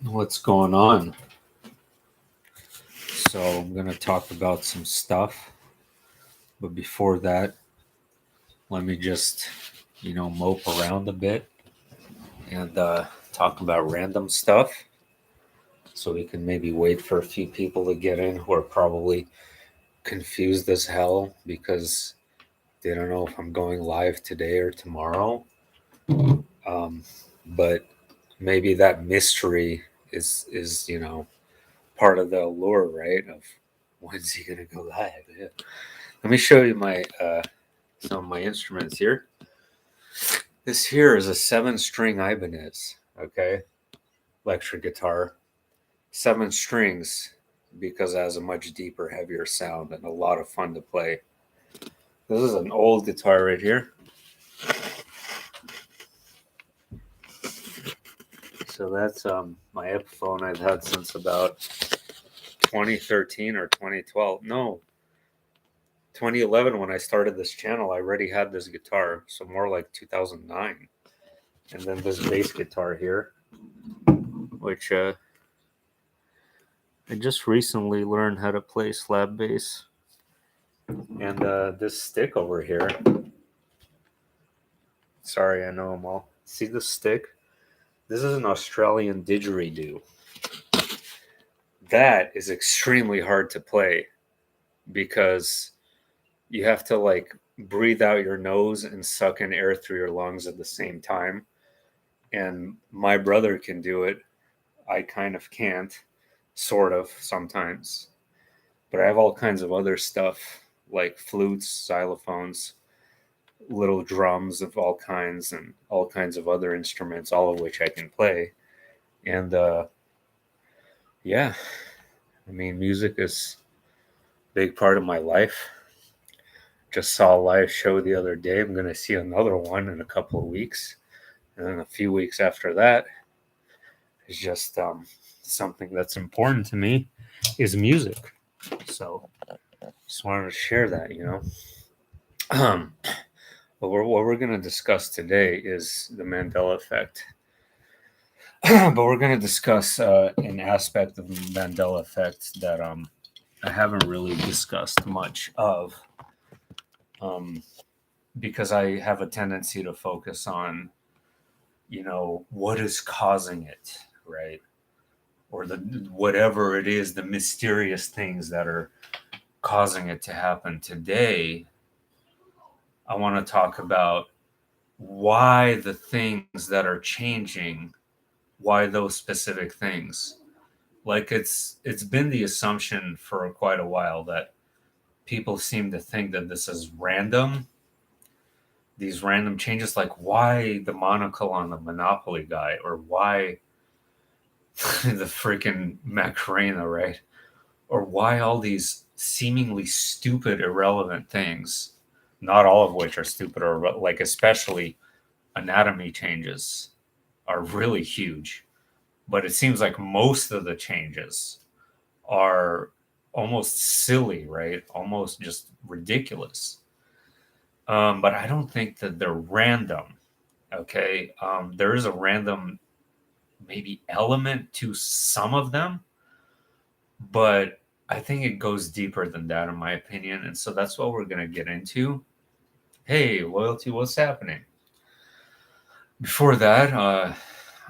What's going on? So, I'm going to talk about some stuff. But before that, let me just, mope around a bit and talk about random stuff. So, we can maybe wait for a few people to get in who are probably confused as hell because they don't know if I'm going live today or tomorrow. Um, but maybe that mystery is part of the allure, right? Of when's he going to go live? Yeah. Let me show you my some of my instruments here. This here is a 7-string Ibanez, okay, electric guitar, 7 strings because it has a much deeper, heavier sound and a lot of fun to play. This is an old guitar right here. So that's my Epiphone I've had since about 2013 or 2012. No, 2011 when I started this channel. I already had this guitar, so more like 2009. And then this bass guitar here, which I just recently learned how to play slap bass. And this stick over here. Sorry, I know them all. See the stick? This is an Australian didgeridoo. That is extremely hard to play because you have to like breathe out your nose and suck in air through your lungs at the same time. And my brother can do it. I kind of can't, sort of, sometimes. But I have all kinds of other stuff like flutes, xylophones, little drums of all kinds, and all kinds of other instruments, all of which I can play. And yeah, I mean, music is a big part of my life. Just saw a live show the other day. I'm going to see another one in a couple of weeks. And then a few weeks after that is just something that's important to me is music. So just wanted to share that. But what we're going to discuss today is the Mandela effect. But we're going to discuss an aspect of the Mandela effect that I haven't really discussed much of um, because I have a tendency to focus on, what is causing it, right? Or the whatever it is, the mysterious things that are causing it to happen. Today, I want to talk about why the things that are changing, why those specific things. Like it's been the assumption for quite a while that people seem to think that this is random, these random changes, like why the monocle on the Monopoly guy, or why the freaking Macarena, right? Or why all these seemingly stupid, irrelevant things, not all of which are stupid, or like especially anatomy changes are really huge. But it seems like most of the changes are almost silly, right? Almost just ridiculous. But I don't think that they're random. Okay. There is a random, maybe element to some of them, but I think it goes deeper than that, in my opinion. And so that's what we're going to get into. Hey, loyalty, what's happening? Before that,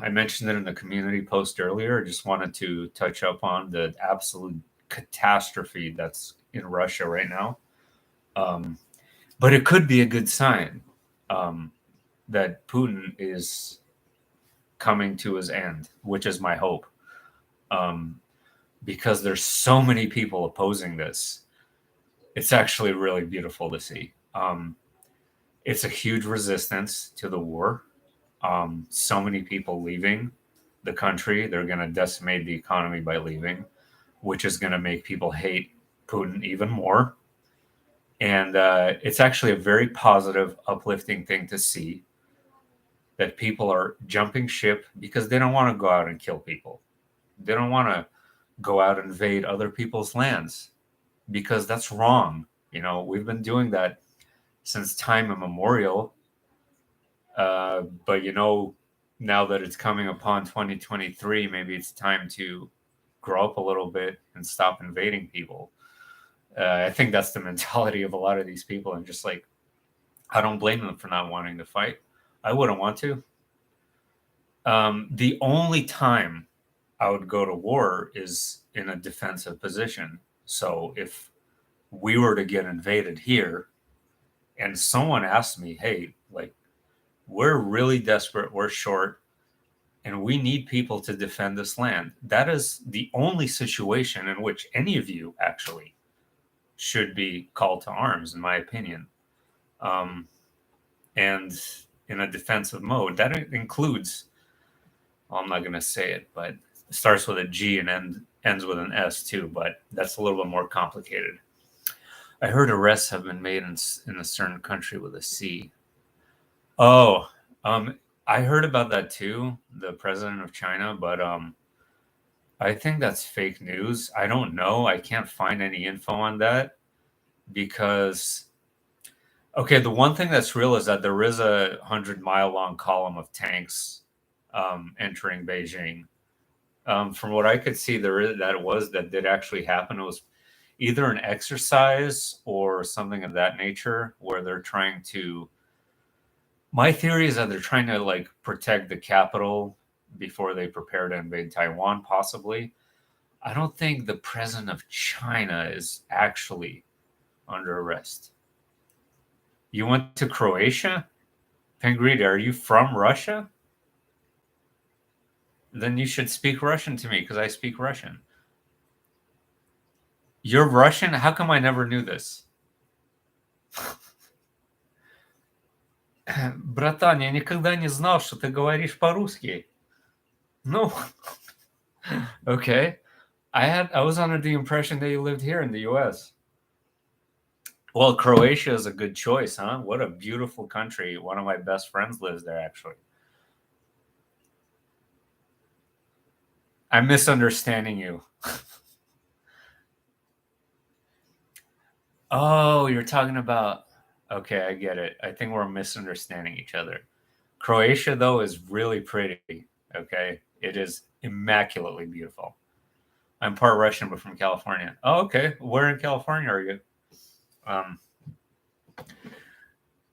I mentioned it in the community post earlier. I just wanted to touch up on the absolute catastrophe that's in Russia right now. Um, but it could be a good sign um, that Putin is coming to his end, which is my hope. Um, because there's so many people opposing this. It's actually really beautiful to see. It's a huge resistance to the war. So many people leaving the country. They're going to decimate the economy by leaving, which is going to make people hate Putin even more. And it's actually a very positive, uplifting thing to see that people are jumping ship because they don't want to go out and kill people. They don't want to go out and invade other people's lands because that's wrong. We've been doing that since time immemorial. But now that it's coming upon 2023, maybe it's time to grow up a little bit and stop invading people. I think that's the mentality of a lot of these people, and just like, I don't blame them for not wanting to fight. I wouldn't want to. The only time I would go to war is in a defensive position. So if we were to get invaded here and someone asked me, hey, like, we're really desperate, we're short, and we need people to defend this land, that is the only situation in which any of you actually should be called to arms, in my opinion. Um, and in a defensive mode, that includes, well, I'm not going to say it, but it starts with a G and ends with an S too, but that's a little bit more complicated. I heard arrests have been made in a certain country with a C. Oh, I heard about that too, the president of China, but I think that's fake news. I don't know. I can't find any info on that because, okay, the one thing that's real is that there is a 100-mile long column of tanks entering Beijing. From what I could see, that did actually happen. It was either an exercise or something of that nature where they're trying to. My theory is that they're trying to like protect the capital before they prepare to invade Taiwan, possibly. I don't think the president of China is actually under arrest. You went to Croatia? Pengrita, are you from Russia? Then you should speak Russian to me because I speak Russian. You're Russian? How come I never knew this? Братан, я никогда не знал, что ты говоришь по-русски. No. Okay. I was under the impression that you lived here in the US. Well, Croatia is a good choice, huh? What a beautiful country. One of my best friends lives there, actually. I'm misunderstanding you. Oh, you're talking about. Okay, I get it. I think we're misunderstanding each other. Croatia, though, is really pretty. Okay. It is immaculately beautiful. I'm part Russian, but from California. Oh, okay. Where in California are you? Um,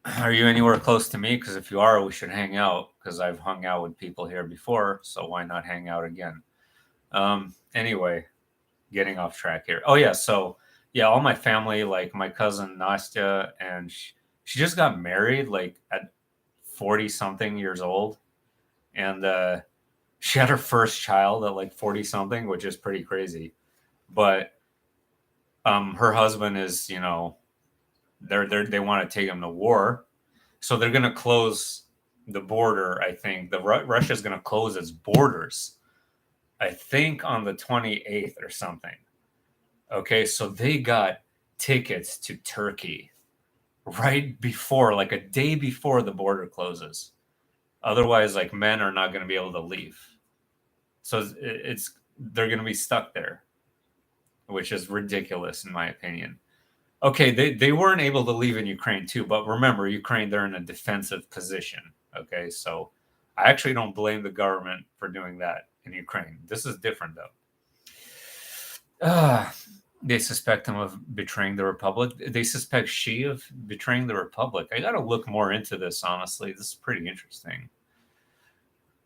are you anywhere close to me? Because if you are, we should hang out. Because I've hung out with people here before, so why not hang out again? Anyway, getting off track here. Oh yeah, so yeah, all my family, like my cousin Nastya, and she just got married like at 40 something years old, and she had her first child at like 40 something, which is pretty crazy. But her husband is, they want to take him to war, so they're gonna close the border. I think Russia's gonna close its borders. I think on the 28th or something. Okay, so they got tickets to Turkey right before, like a day before the border closes. Otherwise, like men are not going to be able to leave. So they're going to be stuck there, which is ridiculous in my opinion. Okay, they weren't able to leave in Ukraine too, but remember, Ukraine, they're in a defensive position. Okay, so I actually don't blame the government for doing that in Ukraine. This is different though. They suspect him of betraying the republic. They suspect she of betraying the republic. I got to look more into this, honestly. This is pretty interesting.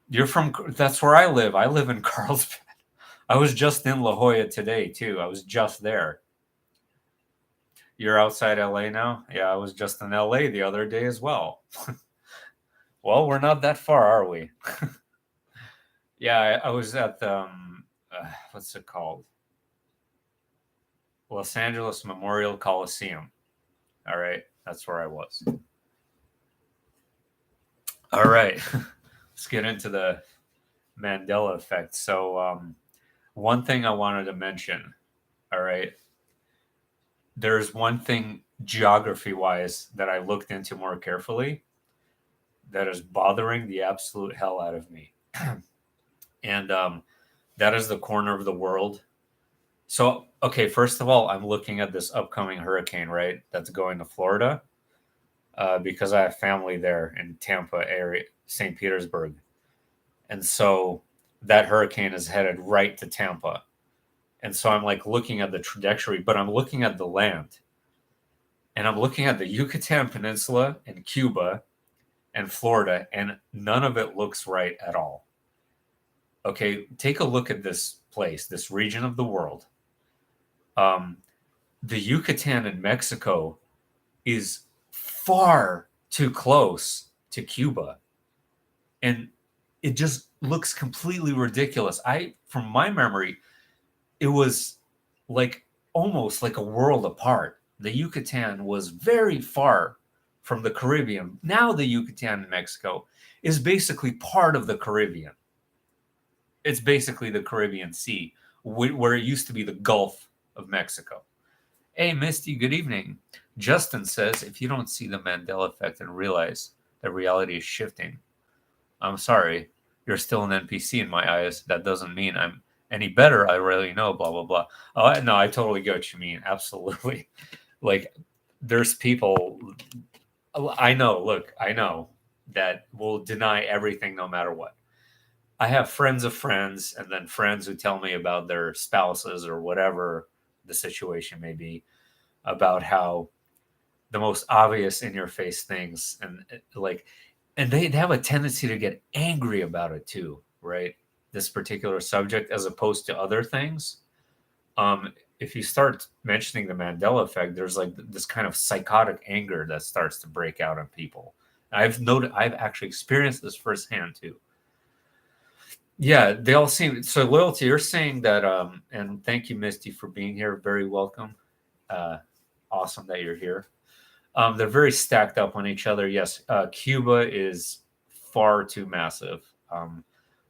You're from, that's where I live. I live in Carlsbad. I was just in La Jolla today, too. I was just there. You're outside LA now? Yeah, I was just in LA the other day as well. Well, we're not that far, are we? Yeah, I was at, what's it called? Los Angeles Memorial Coliseum. All right, that's where I was. All right, let's get into the Mandela effect. So, one thing I wanted to mention, all right, there's one thing geography wise that I looked into more carefully that is bothering the absolute hell out of me. And that is the corner of the world. So, okay, first of all, I'm looking at this upcoming hurricane, right? That's going to Florida because I have family there in Tampa area, St. Petersburg. And so that hurricane is headed right to Tampa. And so I'm like looking at the trajectory, but I'm looking at the land. And I'm looking at the Yucatan Peninsula and Cuba and Florida, and none of it looks right at all. Okay, take a look at this place, this region of the world. Um, the Yucatan in Mexico is far too close to Cuba. And it just looks completely ridiculous. From my memory, it was like almost like a world apart. The Yucatan was very far from the Caribbean. Now the Yucatan in Mexico is basically part of the Caribbean. It's basically the Caribbean Sea, where it used to be the Gulf of Mexico. Hey, Misty, good evening. Justin says, if you don't see the Mandela effect and realize that reality is shifting, I'm sorry, you're still an NPC in my eyes. That doesn't mean I'm any better. I really know, blah, blah, blah. Oh, no, I totally get what you mean. Absolutely. Like, there's people, I know that will deny everything no matter what. I have friends of friends, and then friends who tell me about their spouses or whatever the situation may be, about how the most obvious in your face things and they have a tendency to get angry about it too, right? This particular subject as opposed to other things. If you start mentioning the Mandela effect, there's like this kind of psychotic anger that starts to break out on people. I've actually experienced this firsthand too. Yeah, they all seem so. Loyalty, you're saying that, and thank you, Misty, for being here. Very welcome. Uh, awesome that you're here. They're very stacked up on each other. Yes, Cuba is far too massive.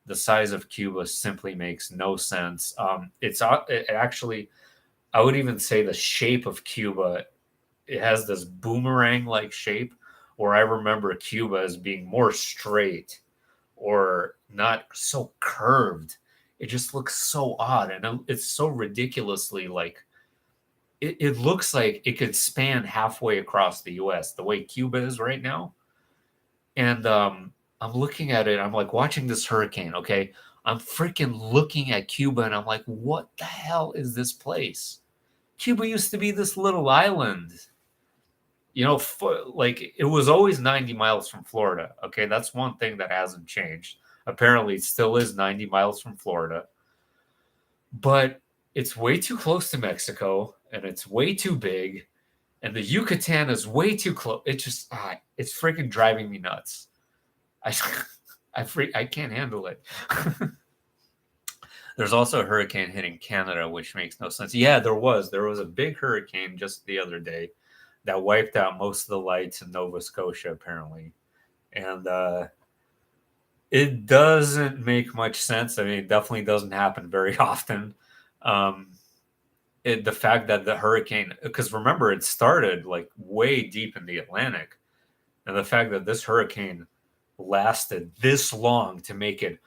The size of Cuba simply makes no sense. It actually, I would even say the shape of Cuba, it has this boomerang like shape, where I remember Cuba as being more straight or not so curved. It just looks so odd, and it's so ridiculously like it looks like it could span halfway across the US the way Cuba is right now. And I'm looking at it, I'm like watching this hurricane, okay? I'm freaking looking at Cuba and I'm like, what the hell is this place? Cuba used to be this little island. Like it was always 90 miles from Florida. Okay, that's one thing that hasn't changed. Apparently, it still is 90 miles from Florida, but it's way too close to Mexico and it's way too big. And the Yucatan is way too close. It's freaking driving me nuts. I, I can't handle it. There's also a hurricane hitting Canada, which makes no sense. Yeah, there was a big hurricane just the other day that wiped out most of the lights in Nova Scotia, apparently. And it doesn't make much sense. I mean, it definitely doesn't happen very often. Um, the fact that the hurricane, because remember, it started like way deep in the Atlantic. And the fact that this hurricane lasted this long to make it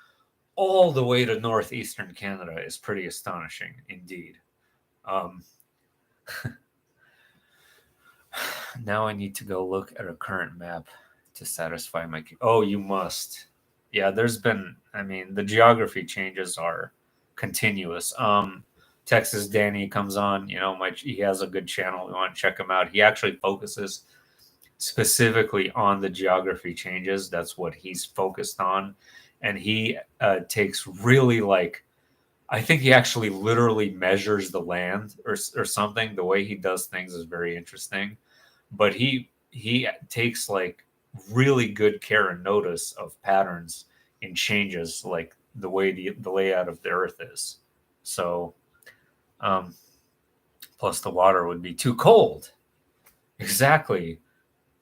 all the way to northeastern Canada is pretty astonishing indeed. Um, now I need to go look at a current map to satisfy my. Oh, you must. Yeah, the geography changes are continuous. Texas Danny comes on, he has a good channel. We want to check him out. He actually focuses specifically on the geography changes. That's what he's focused on. And he takes really I think he actually literally measures the land or something. The way he does things is very interesting. But he takes like really good care and notice of patterns in changes, like the way the layout of the earth is. So, um, plus the water would be too cold. Exactly.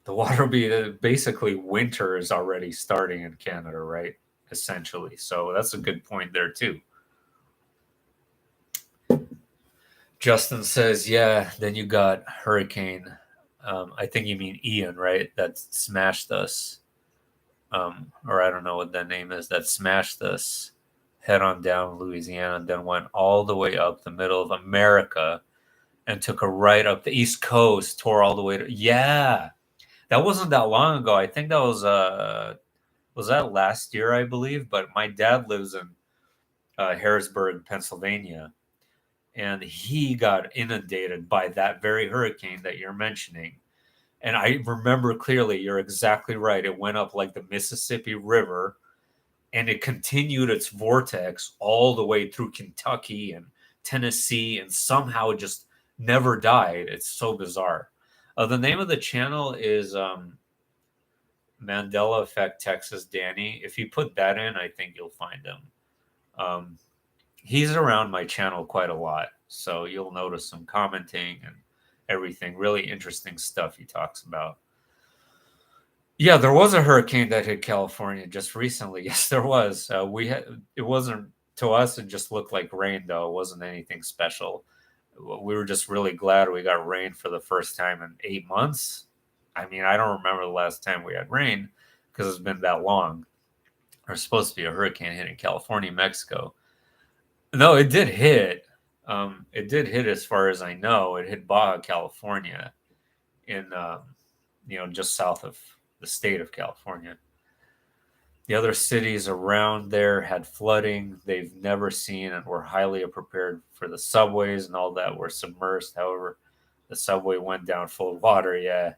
The water would be basically winter is already starting in Canada, right? Essentially. So that's a good point there too. Justin says, yeah, then you got hurricane. I think you mean Ian, right? That smashed us. Or I don't know what that name is. That smashed us head on down Louisiana and then went all the way up the middle of America and took a right up the East Coast, tore all the way to. Yeah. That wasn't that long ago. I think that was Was that last year, I believe? But my dad lives in Harrisburg, Pennsylvania, and he got inundated by that very hurricane that you're mentioning. And I remember clearly, you're exactly right. It went up like the Mississippi River, and it continued its vortex all the way through Kentucky and Tennessee, and somehow it just never died. It's so bizarre. The name of the channel is Mandela Effect Texas Danny. If you put that in, I think you'll find him. Um, he's around my channel quite a lot, so you'll notice some commenting and everything. Really interesting stuff he talks about. Yeah, there was a hurricane that hit California just recently. Yes, there was. We had it wasn't to us. It just looked like rain, though. It wasn't anything special. We were just really glad we got rain for the first time in 8 months. I mean, I don't remember the last time we had rain because it's been that long. There's supposed to be a hurricane hitting California, Mexico. No, it did hit. It did hit, as far as I know. It hit Baja California in, just south of the state of California. The other cities around there had flooding they've never seen and were highly prepared for. The subways and all that were submersed. However, the subway went down full of water. Yeah,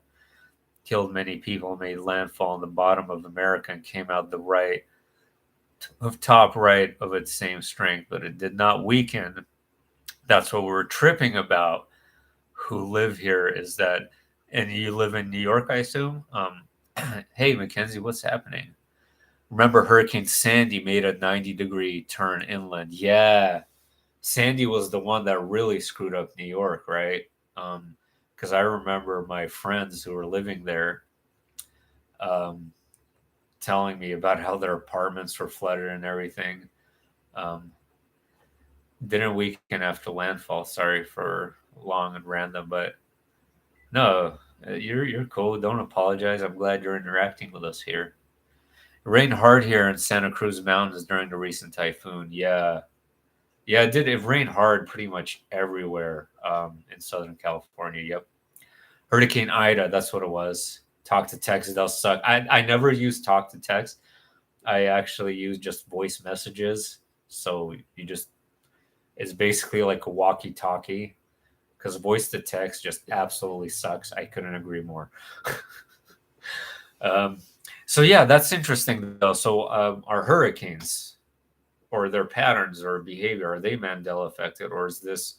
killed many people, made landfall in the bottom of America, and came out top right of its same strength, but it did not weaken. That's what we're tripping about. Who live here is that, and you live in New York, I assume. Hey, Mackenzie, what's happening? Remember, Hurricane Sandy made a 90-degree turn inland. Yeah, Sandy was the one that really screwed up New York, right? Because I remember my friends who were living there um, telling me about how their apartments were flooded and everything. Um, didn't weaken after landfall. Sorry for long and random, but no, you're cool. Don't apologize. I'm glad you're interacting with us here. It rained hard here in Santa Cruz Mountains during the recent typhoon. Yeah, yeah, it did. It rained hard pretty much everywhere in Southern California. Yep. Hurricane Ida, that's what it was. Talk to text, they'll suck. I never use talk to text. I actually use just voice messages. So you just, it's basically like a walkie talkie because voice to text just absolutely sucks. I couldn't agree more. um, so, yeah, that's interesting, though. So, are hurricanes or their patterns or behavior, are they Mandela affected, or is this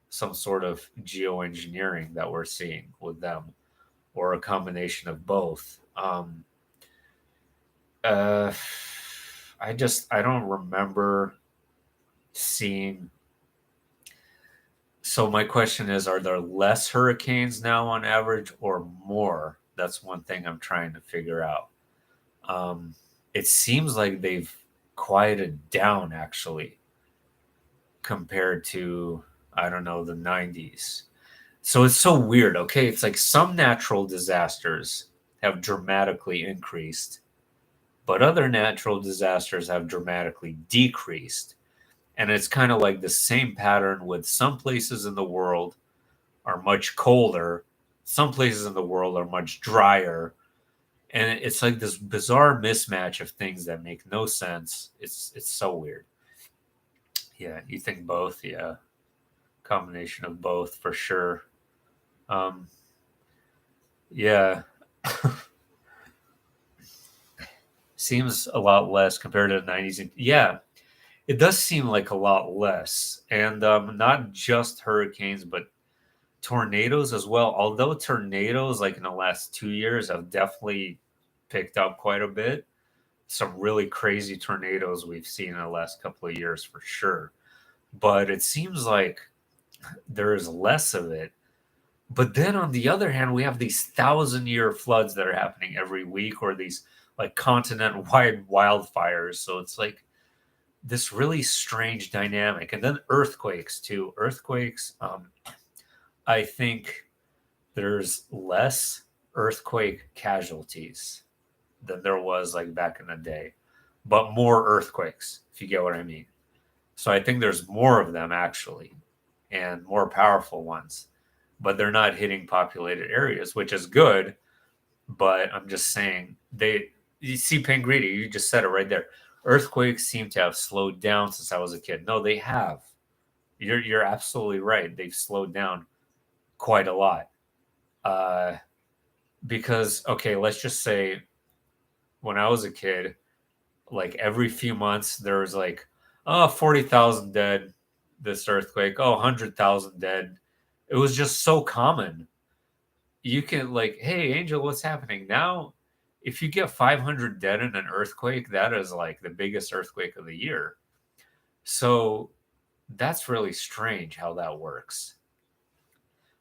some sort of geoengineering that we're seeing with them, or a combination of both? Uh, I don't remember seeing. So my question is, are there less hurricanes now on average or more? That's one thing I'm trying to figure out. It seems like they've quieted down actually compared to, I don't know, the 90s. So it's so weird. Okay, it's like some natural disasters have dramatically increased, but other natural disasters have dramatically decreased. And it's kind of like the same pattern with some places in the world are much colder, some places in the world are much drier. And it's like this bizarre mismatch of things that make no sense. It's so weird. Yeah, you think both? Yeah, combination of both for sure. Um, yeah, seems a lot less compared to the 90s. Yeah, it does seem like a lot less, and not just hurricanes, but tornadoes as well. Although tornadoes, like in the last 2 years, have definitely picked up quite a bit. Some really crazy tornadoes we've seen in the last couple of years for sure. But it seems like there is less of it. But then on the other hand, we have these 1,000-year floods that are happening every week, or these like continent wide wildfires. So it's like this really strange dynamic. And then earthquakes too. Earthquakes, I think there's less earthquake casualties than there was like back in the day, but more earthquakes, if you get what I mean. So I think there's more of them actually, and more powerful ones, but they're not hitting populated areas, which is good. But I'm just saying You see, Pangridi, you just said it right there. Earthquakes seem to have slowed down since I was a kid. No, they have. You're absolutely right. They've slowed down quite a lot. Uh, because okay, let's just say when I was a kid, like every few months there was like, oh, 40,000 dead this earthquake, oh, 100,000 dead. It was just so common. You can like, hey, Angel, what's happening now? If you get 500 dead in an earthquake, that is like the biggest earthquake of the year. So that's really strange how that works.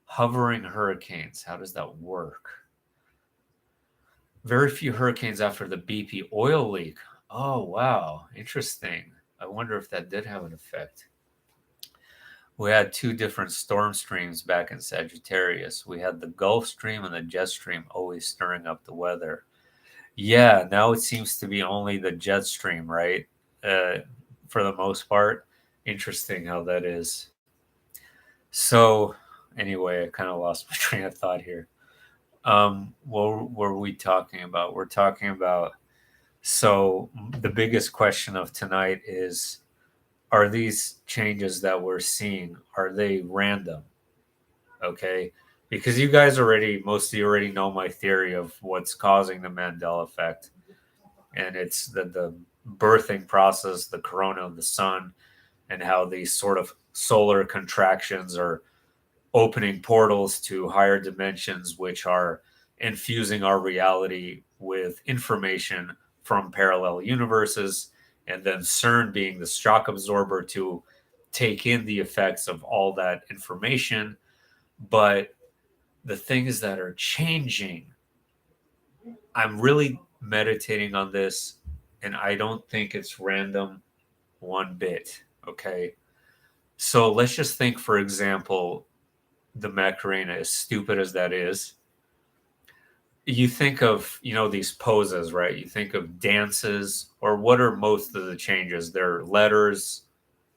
Hovering hurricanes, how does that work? Very few hurricanes after the BP oil leak. Oh, wow. Interesting. I wonder if that did have an effect. We had two different storm streams back in Sagittarius. We had the Gulf Stream and the jet stream always stirring up the weather. Yeah, now it seems to be only the jet stream, right? Uh, for the most part. Interesting how that is. So, anyway, I kind of lost my train of thought here. What were we talking about? We're talking about so the biggest question of tonight is, are these changes that we're seeing, are they random? Okay. Because you guys already, most of you already know my theory of what's causing the Mandela effect. And it's the birthing process, the corona of the sun, and how these sort of solar contractions are opening portals to higher dimensions, which are infusing our reality with information from parallel universes, and then CERN being the shock absorber to take in the effects of all that information. But the things that are changing, I'm really meditating on this, and I don't think it's random one bit. Okay. So let's just think, for example, the Macarena, as stupid as that is, you think of, these poses, right? You think of dances, or what are most of the changes? They're letters,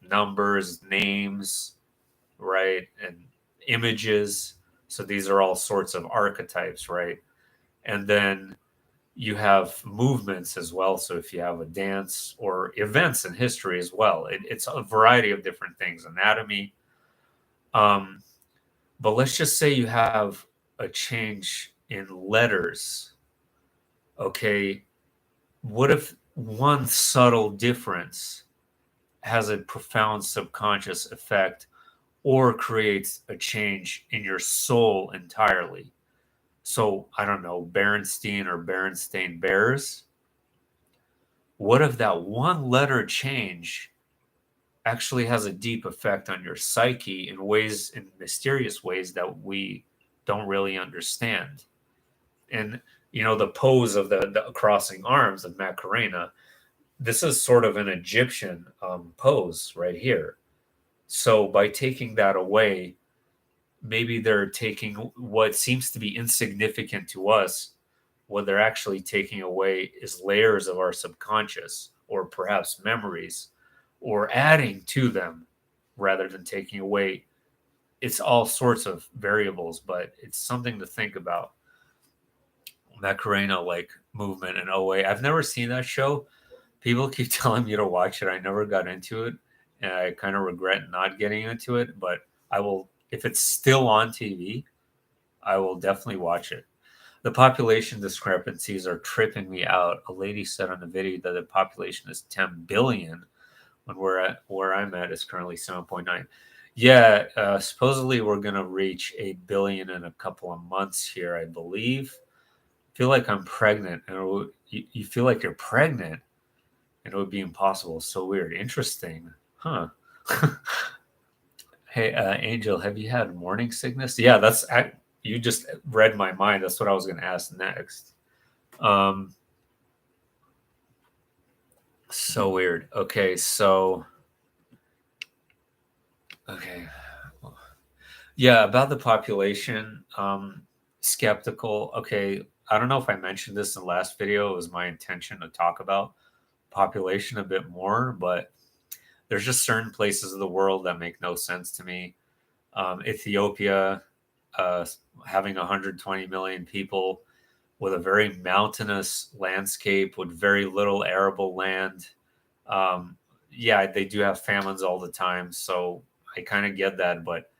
numbers, names, right? And images. So these are all sorts of archetypes, right? And then you have movements as well. So if you have a dance or events in history as well, it's a variety of different things, anatomy. Um, but let's just say you have a change in letters. Okay. What if one subtle difference has a profound subconscious effect or creates a change in your soul entirely? So, I don't know, Berenstein or Berenstain Bears. What if that one letter change actually has a deep effect on your psyche in ways, in mysterious ways that we don't really understand? And the pose of the crossing arms of Macarena, this is sort of an Egyptian pose right here. So by taking that away, maybe they're taking what seems to be insignificant to us. What they're actually taking away is layers of our subconscious, or perhaps memories, or adding to them rather than taking away. It's all sorts of variables, but it's something to think about. Macarena like movement in OA. I've never seen that show. People keep telling me to watch it. I never got into it, and I kind of regret not getting into it. But I will, if it's still on TV, I will definitely watch it. The population discrepancies are tripping me out. A lady said on the video that the population is 10 billion, when we're at where I'm at is currently 7.9. Yeah, supposedly we're gonna reach 8 billion in a couple of months here, I believe. Feel like I'm pregnant, and you feel like you're pregnant, and it would be impossible. So weird. Interesting. Huh. Hey, Angel, have you had morning sickness? Yeah, you just read my mind. That's what I was going to ask next. Um, so weird. Okay. Yeah, about the population, skeptical. Okay, I don't know if I mentioned this in the last video. It was my intention to talk about population a bit more, but there's just certain places of the world that make no sense to me. Ethiopia, uh, having 120 million people, with a very mountainous landscape with very little arable land. Yeah, they do have famines all the time, so I kind of get that, but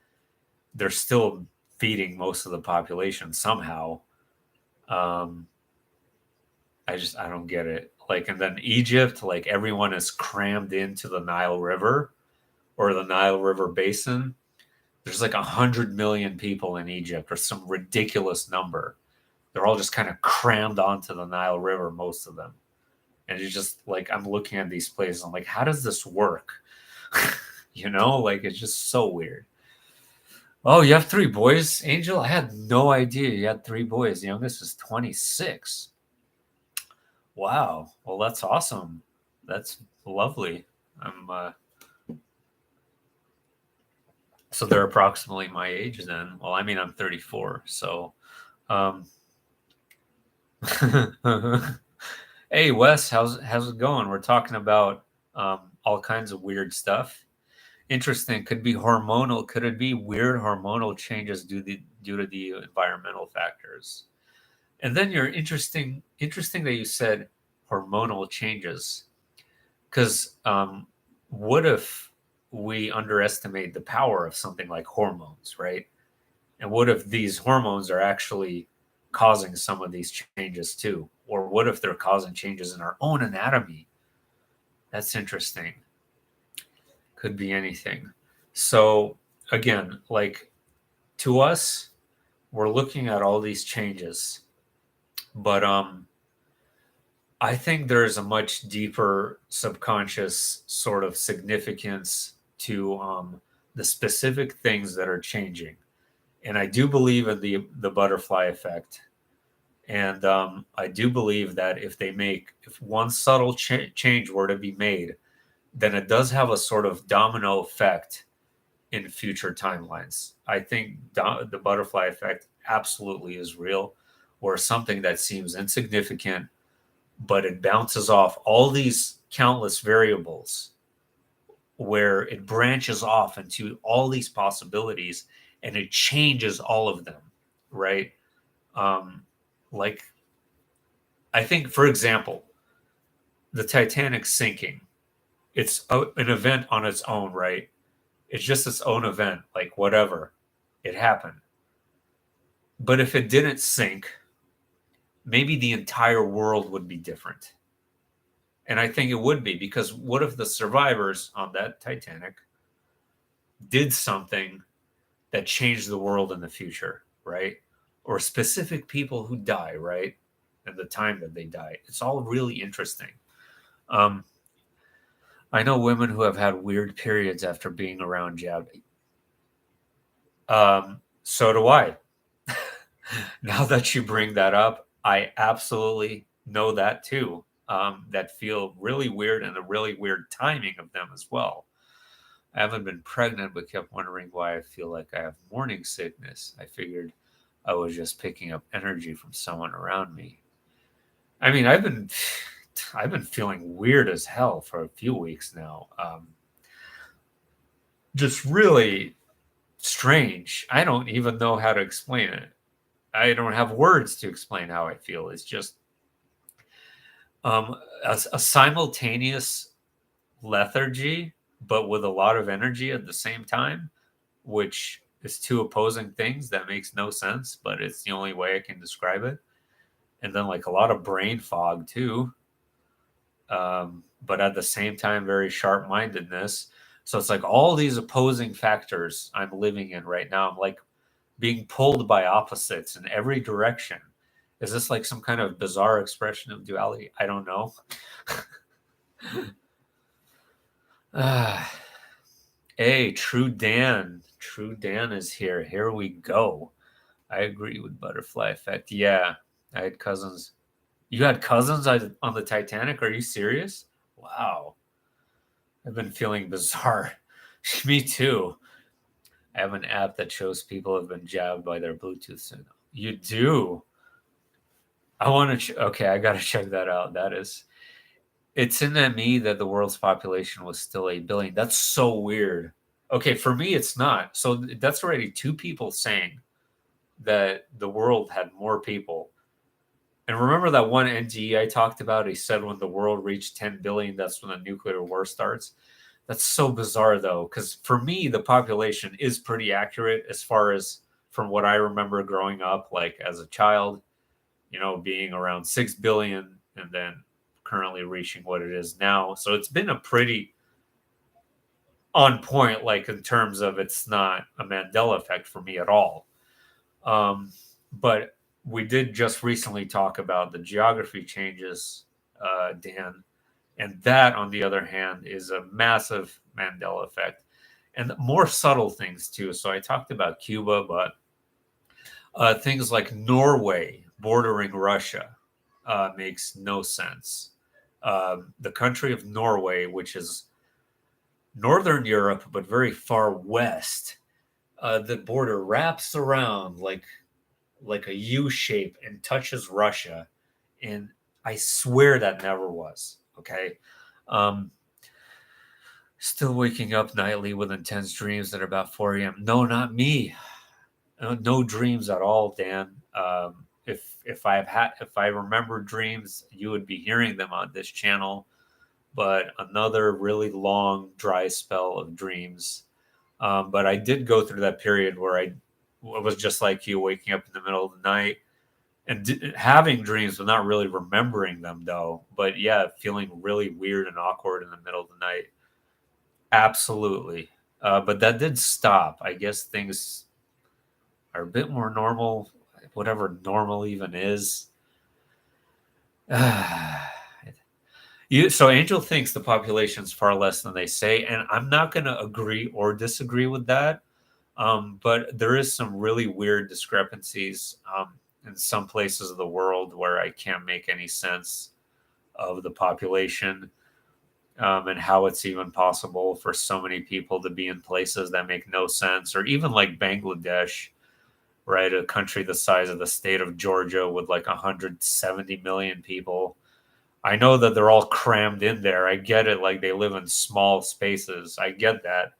they're still feeding most of the population somehow. Um, I don't get it. Like, and then Egypt, like everyone is crammed into the Nile River or the Nile River basin. There's like 100 million people in Egypt or some ridiculous number. They're all just kind of crammed onto the Nile River, most of them. And it's just like I'm looking at these places, I'm like, how does this work? Like it's just so weird. Oh, you have three boys, Angel? I had no idea you had three boys. The youngest is 26. Wow. Well, that's awesome. That's lovely. I'm so they're approximately my age then. Well, I mean I'm 34, so um hey Wes, how's it going? We're talking about all kinds of weird stuff. Interesting. Could be hormonal. Could it be weird hormonal changes due to the environmental factors? And then you're interesting that you said hormonal changes. Because what if we underestimate the power of something like hormones, right? And what if these hormones are actually causing some of these changes too? Or what if they're causing changes in our own anatomy? That's interesting. Could be anything. So, again, like to us, we're looking at all these changes, but I think there's a much deeper subconscious sort of significance to the specific things that are changing. And I do believe in the butterfly effect. And I do believe that if one subtle change were to be made, then it does have a sort of domino effect in future timelines. I think the butterfly effect absolutely is real, where something that seems insignificant, but it bounces off all these countless variables, where it branches off into all these possibilities and it changes all of them, right? Um, like, I think, for example, the Titanic sinking, it's an event on its own, right? It's just its own event, like whatever, it happened. But if it didn't sink, maybe the entire world would be different. And I think it would be, because what if the survivors on that Titanic did something that changed the world in the future, right? Or specific people who die, right? And the time that they die. It's all really interesting. Um, I know women who have had weird periods after being around jab. So do I. Now that you bring that up, I absolutely know that too. That feel really weird, and a really weird timing of them as well. I haven't been pregnant, but kept wondering why I feel like I have morning sickness. I figured I was just picking up energy from someone around me. I mean, I've been feeling weird as hell for a few weeks now. Just really strange. I don't even know how to explain it. I don't have words to explain how I feel. It's just a simultaneous lethargy, but with a lot of energy at the same time, which is two opposing things that makes no sense, but it's the only way I can describe it. And then like a lot of brain fog too, but at the same time, very sharp mindedness. So it's like all these opposing factors I'm living in right now. I'm like being pulled by opposites in every direction. Is this like some kind of bizarre expression of duality? I don't know. Hey, True Dan. True Dan is here. Here we go. I agree with butterfly effect. Yeah, I had cousins. You had cousins on the Titanic? Are you serious? Wow. I've been feeling bizarre. Me too. I have an app that shows people have been jabbed by their Bluetooth signal. You do? I want to. Okay, I got to check that out. It's in that me that the world's population was still 8 billion. That's so weird. Okay, for me, it's not. So that's already two people saying that the world had more people. And remember that one NGE I talked about? He said when the world reached 10 billion, that's when the nuclear war starts. That's so bizarre, though, because for me, the population is pretty accurate as far as from what I remember growing up, like as a child, being around 6 billion and then currently reaching what it is now. So it's been a pretty on point, like in terms of it's not a Mandela effect for me at all. But we did just recently talk about the geography changes, Dan, and that, on the other hand, is a massive Mandela effect and more subtle things too. So I talked about Cuba, but things like Norway bordering Russia makes no sense. The country of Norway, which is northern Europe but very far west, the border wraps around like a U shape and touches Russia, and I swear that never was. Okay. Um, Still waking up nightly with intense dreams that are about 4 a.m. No, not me. No dreams at all, Dan. If I remember dreams, you would be hearing them on this channel. But another really long dry spell of dreams. But I did go through that period where I was just like you, waking up in the middle of the night and having dreams, but not really remembering them, though. But yeah, feeling really weird and awkward in the middle of the night. Absolutely. But that did stop. I guess things are a bit more normal, whatever normal even is. So Angel thinks the population is far less than they say, and I'm not going to agree or disagree with that. But there is some really weird discrepancies in some places of the world where I can't make any sense of the population, and how it's even possible for so many people to be in places that make no sense, or even like Bangladesh, right? A country the size of the state of Georgia with like 170 million people. I know that they're all crammed in there. I get it. Like they live in small spaces. I get that.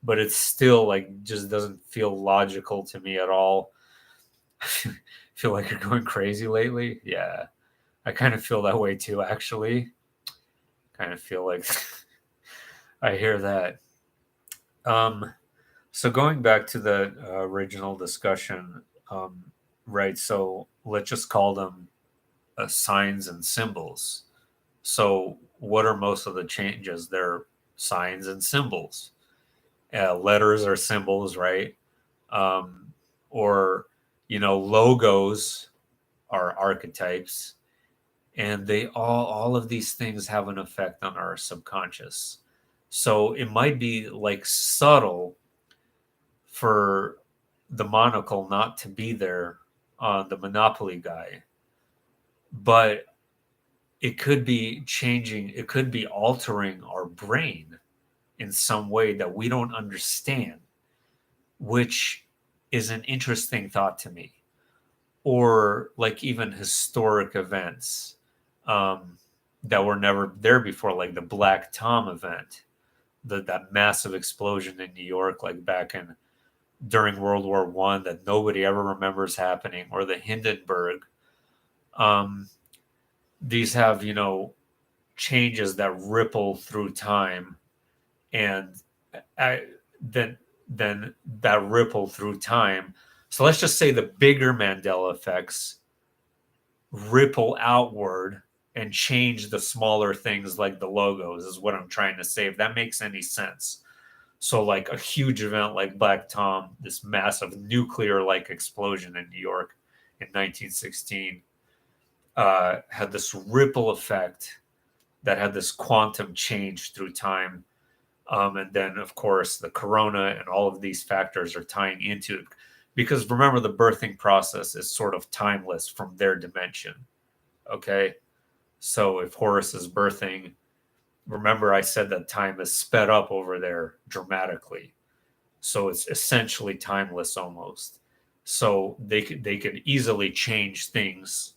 But it's still like just doesn't feel logical to me at all. Feel like you're going crazy lately? Yeah. I kind of feel that way too, actually. Kind of feel like I hear that. So going back to the original discussion, right? So let's just call them signs and symbols. So what are most of the changes? They're signs and symbols. Letters are symbols, right? Um, or logos are archetypes, and they all of these things have an effect on our subconscious. So it might be like subtle for the monocle not to be there on the Monopoly guy, but it could be changing, it could be altering our brain in some way that we don't understand, which is an interesting thought to me. Or like even historic events that were never there before, like the Black Tom event, that massive explosion in New York, like back in during World War One, that nobody ever remembers happening, or the Hindenburg. Um, these have changes that ripple through time, and I, then that ripple through time. So let's just say the bigger Mandela effects ripple outward and change the smaller things like the logos, is what I'm trying to say, if that makes any sense. So like a huge event like Black Tom, this massive nuclear like explosion in New York in 1916, had this ripple effect that had this quantum change through time. And then, of course, the corona and all of these factors are tying into it. Because remember, the birthing process is sort of timeless from their dimension. Okay. So if Horus is birthing, remember I said that time is sped up over there dramatically. So it's essentially timeless almost. So they could easily change things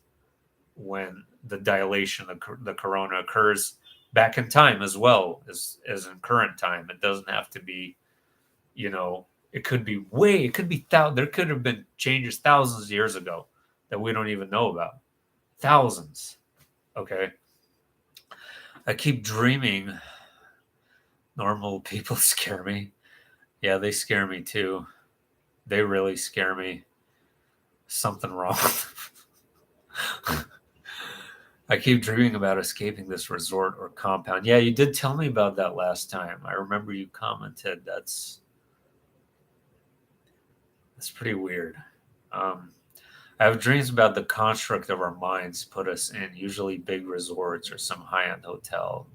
when the dilation of the corona occurs back in time as well as in current time. It doesn't have to be, it could be there could have been changes thousands of years ago that we don't even know about. Thousands. Okay. I keep dreaming. Normal people scare me. Yeah, they scare me too. They really scare me. Something wrong. I keep dreaming about escaping this resort or compound. Yeah, you did tell me about that last time. I remember you commented. That's pretty weird. Um, I have dreams about the construct of our minds put us in, usually big resorts or some high-end hotel.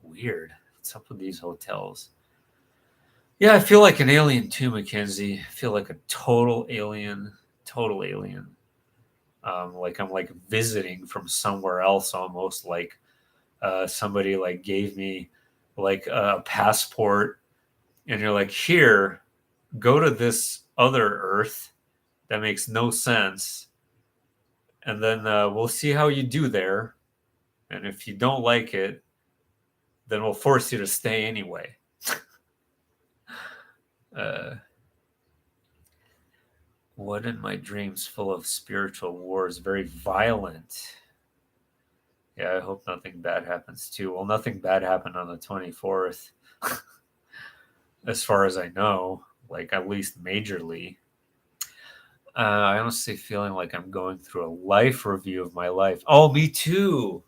Weird. What's up with these hotels? Yeah, I feel like an alien too, Mackenzie. I feel like a total alien. Total alien. Like I'm like visiting from somewhere else, almost like somebody like gave me like a passport, and you're like, here, go to this other Earth that makes no sense, and then we'll see how you do there. And if you don't like it, then we'll force you to stay anyway. uh, what in my dreams full of spiritual wars, very violent. Yeah, I hope nothing bad happens too. Well, nothing bad happened on the 24th, as far as I know, like at least majorly. I honestly feeling like I'm going through a life review of my life. Oh, me too.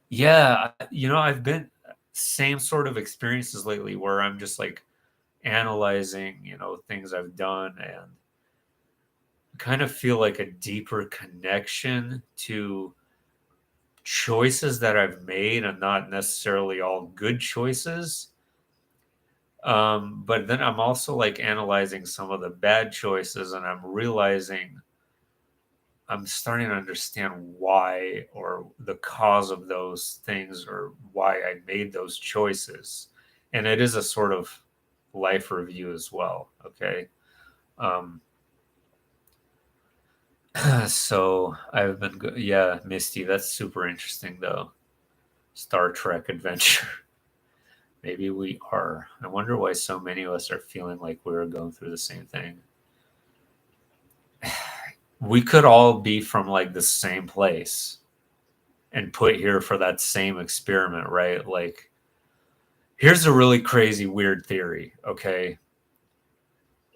Yeah, I've been same sort of experiences lately where I'm just like analyzing, things I've done and kind of feel like a deeper connection to choices that I've made and not necessarily all good choices. But then I'm also like analyzing some of the bad choices and I'm realizing I'm starting to understand why or the cause of those things or why I made those choices. And it is a sort of life review as well. Okay. Um, so I've been, yeah, Misty, that's super interesting though. Star Trek adventure. Maybe we are. I wonder why so many of us are feeling like we're going through the same thing. We could all be from like the same place and put here for that same experiment, right? Like, here's a really crazy, weird theory. Okay.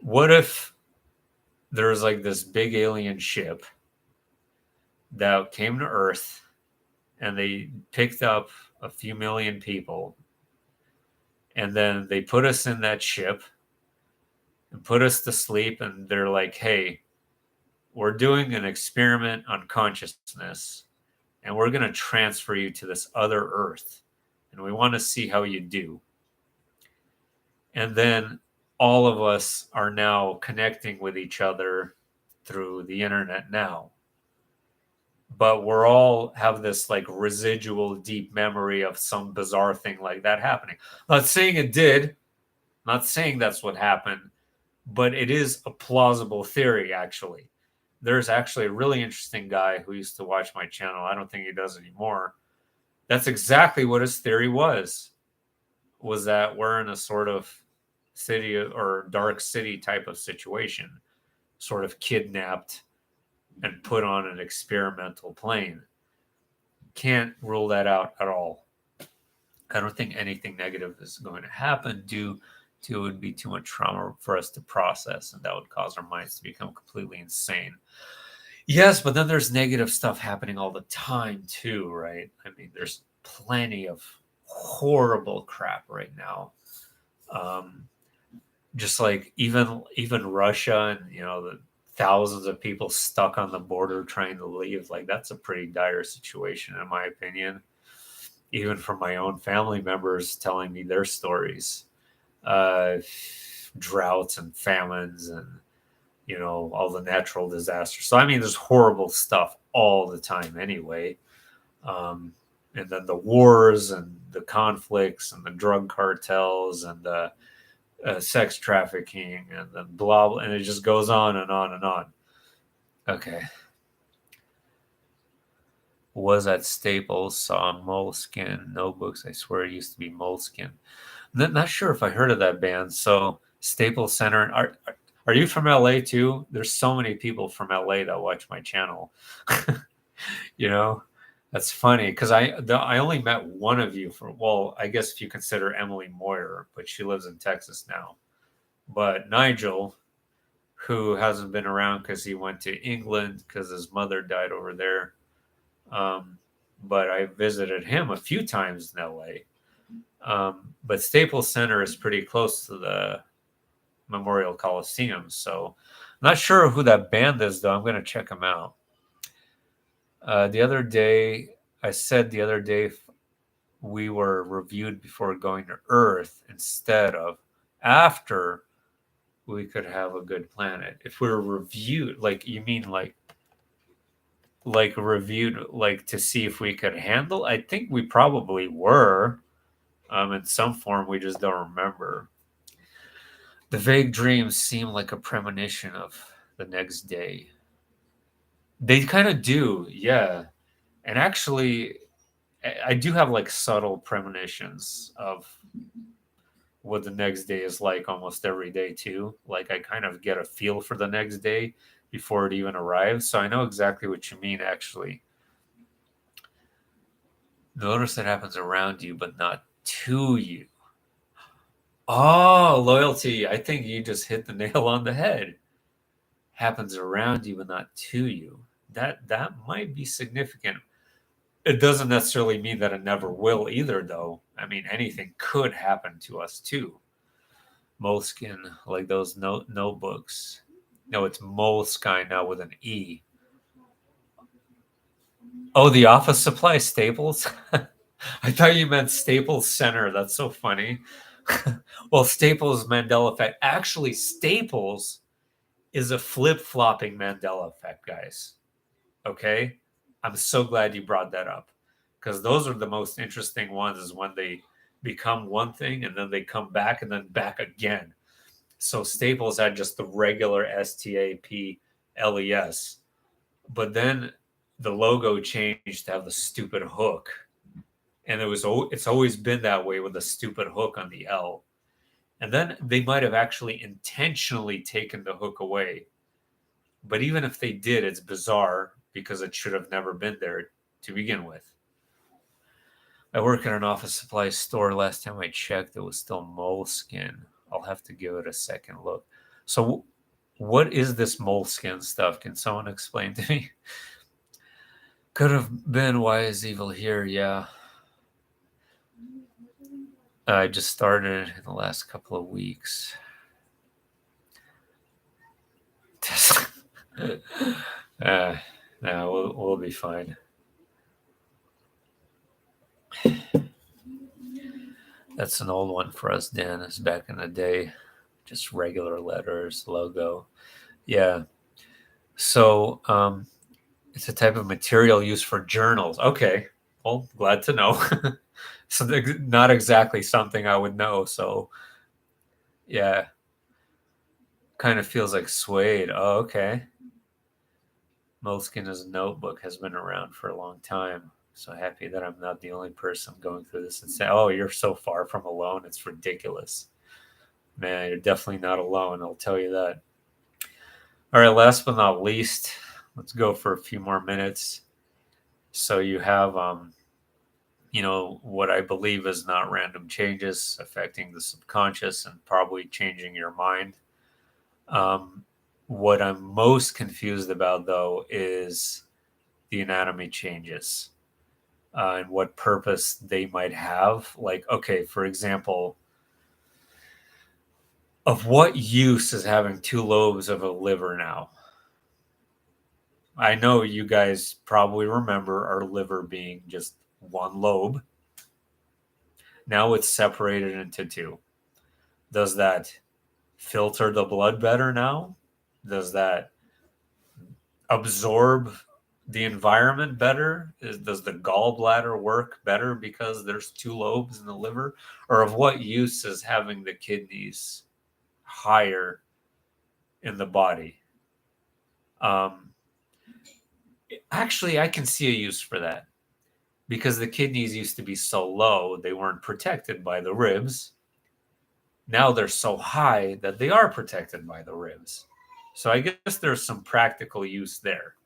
What if there's like this big alien ship that came to Earth and they picked up a few million people and then they put us in that ship and put us to sleep and they're like, hey, we're doing an experiment on consciousness and we're going to transfer you to this other Earth and we want to see how you do. And then all of us are now connecting with each other through the internet now. But we're all have this like residual deep memory of some bizarre thing like that happening. Not saying it did, not saying that's what happened, but it is a plausible theory actually. There's actually a really interesting guy who used to watch my channel. I don't think he does anymore. That's exactly what his theory was that we're in a sort of city or dark city type of situation, sort of kidnapped and put on an experimental plane. Can't rule that out at all. I don't think anything negative is going to happen due to it would be too much trauma for us to process, and that would cause our minds to become completely insane. Yes, but then there's negative stuff happening all the time too, right? I mean, there's plenty of horrible crap right now. Um, just like even Russia and the thousands of people stuck on the border trying to leave, like that's a pretty dire situation in my opinion. Even from my own family members telling me their stories, uh, droughts and famines and all the natural disasters. So I mean, there's horrible stuff all the time anyway. And then the wars and the conflicts and the drug cartels and the sex trafficking and then blah, blah, and it just goes on and on and on. Okay. Was at Staples, saw Moleskin, No Books. I swear it used to be Moleskin. Not sure if I heard of that band. So Staples Center. Are you from LA too? There's so many people from LA that watch my channel. You know, that's funny because I only met one of you for, well, I guess if you consider Emily Moyer, but she lives in Texas now. But Nigel, who hasn't been around because he went to England because his mother died over there. Um, but I visited him a few times in LA. But Staples Center is pretty close to the Memorial Coliseum, so I'm not sure who that band is though. I'm going to check them out. The other day, I said the other day we were reviewed before going to Earth instead of after we could have a good planet. If we were reviewed, like you mean like reviewed like to see if we could handle? I think we probably were in some form. We just don't remember. The vague dreams seem like a premonition of the next day. They kind of do, yeah. And actually, I do have like subtle premonitions of what the next day is like almost every day too. Like I kind of get a feel for the next day before it even arrives. So I know exactly what you mean actually. Notice it happens around you, but not to you. Oh, loyalty. I think you just hit the nail on the head. Happens around you, but not to you. That might be significant. It doesn't necessarily mean that it never will either, though. I mean, anything could happen to us too. Moleskin, like those notebooks. No, it's Moleskine now with an E. Oh, the office supply Staples? I thought you meant Staples Center. That's so funny. Well, Staples Mandela effect. Actually, Staples is a flip flopping Mandela effect, guys. Okay. I'm so glad you brought that up because those are the most interesting ones is when they become one thing and then they come back and then back again. So Staples had just the regular STAPLES, but then the logo changed to have the stupid hook. And it's always been that way with the stupid hook on the L. And then they might have actually intentionally taken the hook away. But even if they did, it's bizarre because it should have never been there to begin with. I work at an office supply store. Last time I checked, it was still moleskin. I'll have to give it a second look. So, what is this moleskin stuff? Can someone explain to me? Could have been Why Is Evil Here? Yeah. I just started in the last couple of weeks. uh, no, we'll be fine. That's an old one for us, Dan. It's back in the day. Just regular letters, logo. Yeah. So it's a type of material used for journals. Okay. Well, glad to know. So not exactly something I would know. So yeah, kind of feels like suede. Oh, okay. Moleskin as a notebook has been around for a long time. So happy that I'm not the only person going through this and say, "Oh, you're so far from alone. It's ridiculous." Man, you're definitely not alone. I'll tell you that. All right, last but not least, let's go for a few more minutes. So you have, what I believe is not random changes affecting the subconscious and probably changing your mind. Um, what I'm most confused about, though, is the anatomy changes and what purpose they might have. Like, okay, for example, of what use is having two lobes of a liver now? I know you guys probably remember our liver being just one lobe. Now it's separated into two. Does that filter the blood better now? Does that absorb the environment better? Does the gallbladder work better because there's two lobes in the liver? Or of what use is having the kidneys higher in the body? Um, Actually, I can see a use for that because the kidneys used to be so low, they weren't protected by the ribs. Now they're so high that they are protected by the ribs. So I guess there's some practical use there.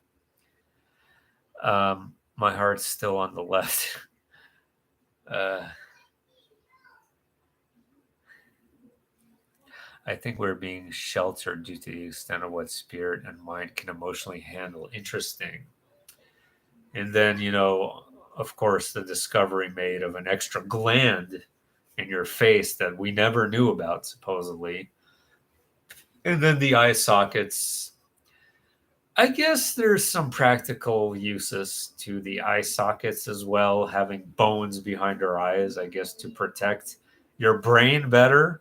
My heart's still on the left. I think we're being sheltered due to the extent of what spirit and mind can emotionally handle. Interesting. And then, of course, the discovery made of an extra gland in your face that we never knew about, supposedly. And then the eye sockets. I guess there's some practical uses to the eye sockets as well, having bones behind our eyes, I guess, to protect your brain better.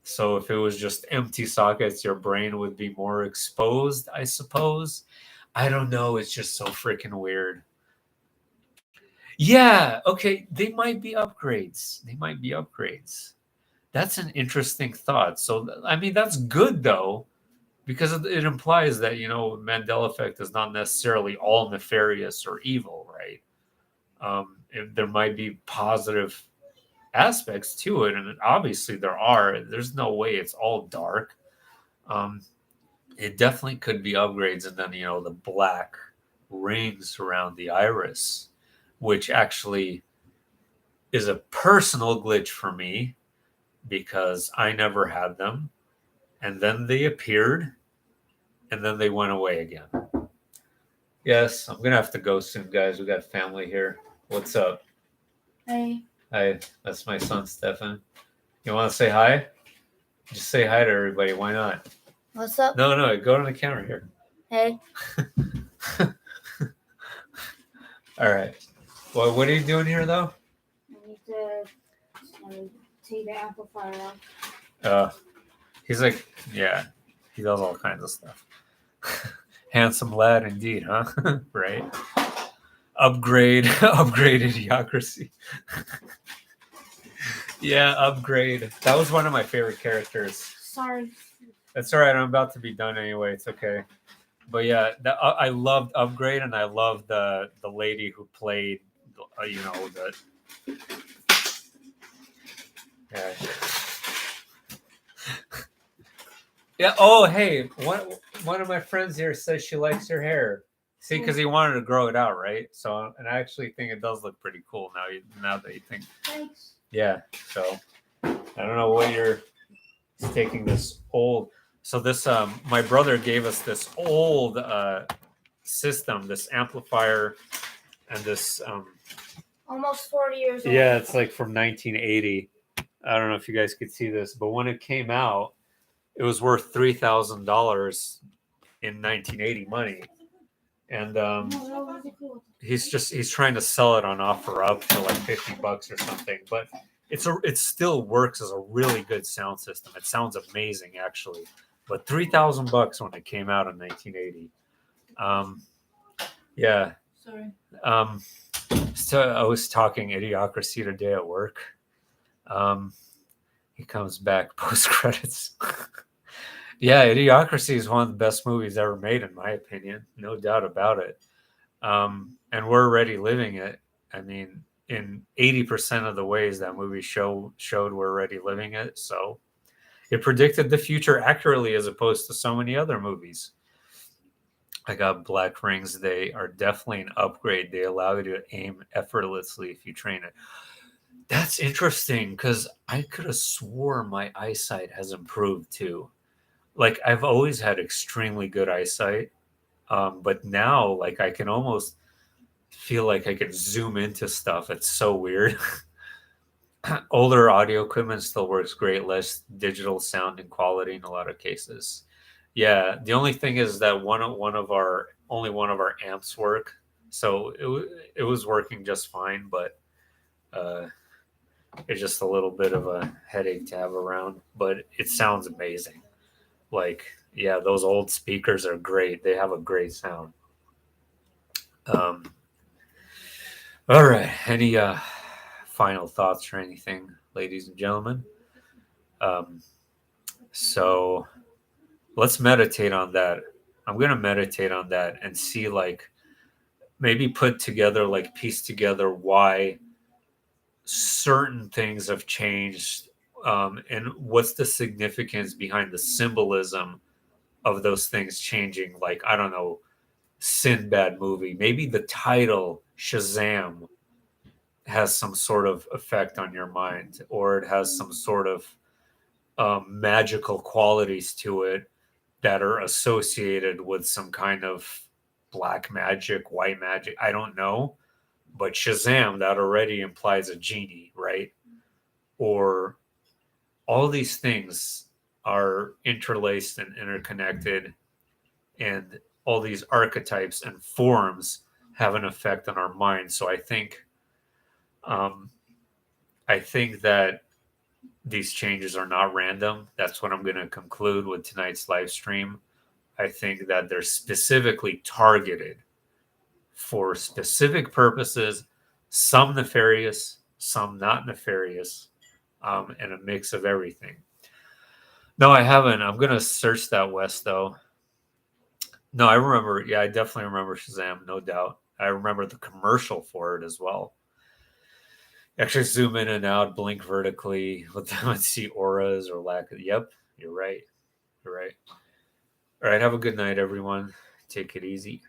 So if it was just empty sockets, your brain would be more exposed, I suppose. I don't know. It's just so freaking weird. Yeah, okay. They might be upgrades. They might be upgrades. That's an interesting thought. So, I mean, that's good though, because it implies that, Mandela effect is not necessarily all nefarious or evil, right? There might be positive aspects to it, and obviously there are. There's no way it's all dark. Um, it definitely could be upgrades, and then the black rings around the iris, which actually is a personal glitch for me because I never had them, and then they appeared, and then they went away again. Yes, I'm gonna have to go soon, guys. We got family here. What's up? Hey. Hi, that's my son Stefan. You want to say hi? Just say hi to everybody. Why not? What's up? No, go to the camera here. Hey. All right. Well, what are you doing here, though? I need to take the amplifier off. He's like, yeah, he does all kinds of stuff. Handsome lad, indeed, huh? Right. Upgrade idiocracy. Yeah, upgrade. That was one of my favorite characters. Sorry. That's all right. I'm about to be done anyway. It's okay. But yeah, I loved Upgrade, and I loved the lady who played, the. Yeah. Yeah. Oh, hey, one of my friends here says she likes your hair. See, because he wanted to grow it out, right? So, and I actually think it does look pretty cool now that you think. Thanks. Yeah. So, I don't know what you're taking this old. So this my brother gave us this old system, this amplifier, and this almost 40 years old. Yeah, it's like from 1980. I don't know if you guys could see this, but when it came out, it was worth $3,000 in 1980 money, and he's trying to sell it on OfferUp for like $50 or something, but it still works as a really good sound system. It sounds amazing actually, but $3,000 when it came out in 1980. Yeah. Sorry. So I was talking Idiocracy today at work. He comes back post credits. Yeah, Idiocracy is one of the best movies ever made, in my opinion. No doubt about it. And we're already living it. I mean, in 80% of the ways that movie showed we're already living it. So it predicted the future accurately as opposed to so many other movies. I got black rings. They are definitely an upgrade. They allow you to aim effortlessly if you train it. That's interesting because I could have swore my eyesight has improved too. Like I've always had extremely good eyesight, but now like I can almost feel like I can zoom into stuff. It's so weird. Older audio equipment still works great, less digital sound and quality in a lot of cases. Yeah, the only thing is that one of our amps work, so it was working just fine, but it's just a little bit of a headache to have around. But it sounds amazing. Like yeah, those old speakers are great. They have a great sound. All right, any final thoughts or anything, ladies and gentlemen? So let's meditate on that. I'm going to meditate on that and see like maybe piece together why certain things have changed, and what's the significance behind the symbolism of those things changing. Like I don't know, Sinbad movie. Maybe the title Shazam has some sort of effect on your mind, or it has some sort of magical qualities to it that are associated with some kind of black magic, white magic. I don't know. But Shazam, that already implies a genie, right? Or all these things are interlaced and interconnected, and all these archetypes and forms have an effect on our mind. So um, I think that these changes are not random. That's what I'm going to conclude with tonight's live stream. I think that they're specifically targeted for specific purposes, some nefarious, some not nefarious, and a mix of everything. No, I haven't. I'm going to search that, West, though. No, I remember. Yeah, I definitely remember Shazam, no doubt. I remember the commercial for it as well. Actually, zoom in and out, blink vertically with them and see auras or lack of. Yep, you're right. You're right. All right. Have a good night, everyone. Take it easy.